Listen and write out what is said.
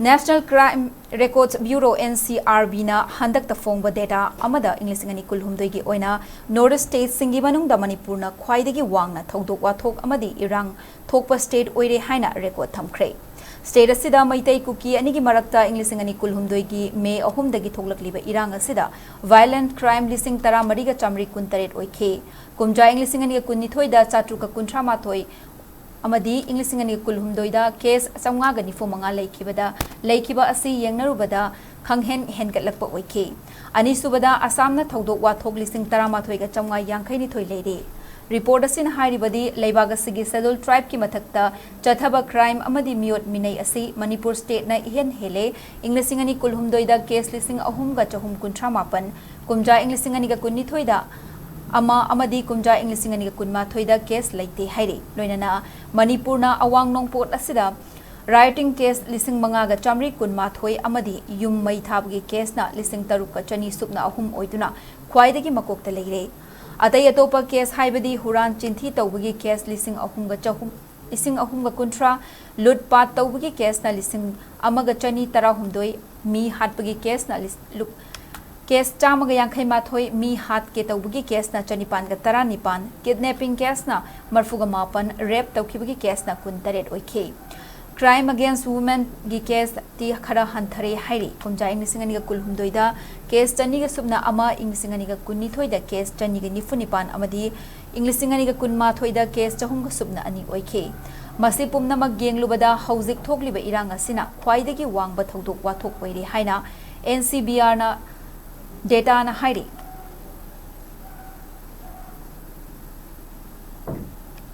National Crime Records Bureau NCRB na handak ta phongba data amada English ngani kulhumdoi gi oina North State Singgi Manungda Manipur na Khwaidagi Wangna thodok wathok amadi irang Thokpa State Oire haina record thamkhre. State asida maitai kuki anigi marakta English ngani kulhumdoi gi May 3 dagi thoklakliba irang asida violent crime lising tara mariga chamri kuntaret oikhe. Kumja English ngani kunni da chatruka kunthra mathoi Amadi English ngani kulhumdoida case samnga gani fo manga laikiba asi yengnarubada khanghen hengatlakpa oike ani subada asamna thodok wathok lising taramathoi ga chamnga yangkhaini thoi leire report asin hairibadi leibaga sigi schedule tribe ki mathakta chathaba crime amadi miot minai asi Manipur state na ihen hele English ngani kulhumdoida case lising ahum ga chahum kunthra mapan kumja English ngani ga kunni thoida Amadi kumja English ngani ga kunma thoida case laite haire loinana Manipur na awang nongpot asida rioting case lising manga ga chamri kunma thoi amadi yum mai thabgi case na lising taruk ka chani supna ahum oiduna khwaidagi makokta leire atai atopa case haibadi huran chinthi tawbagi case lising ahum ga kuntra lut pat tawbagi case na lising amaga chani tara humdoi mi hatbagi case na Case chamaga yangkhai mathoi mi hat ke tawbugi case na chanipan ga tara nipan kidnapping case na marfuga mapan rape tawkhibagi case na kuntaret oikhe crime against women gi case ti khara hanthare hairi kumja Englishingani ga kulhumdoida case chani ga subna ama Englishingani ga kunni thoida case chani ga nifunipan amadi Englishingani ga kunma thoida case chahum ga subna ani oikhe masi pumnamak genglubada hauzik thokliba irang asina khwaidagi wangba thodok wathok oire haina NCBR na data na hairi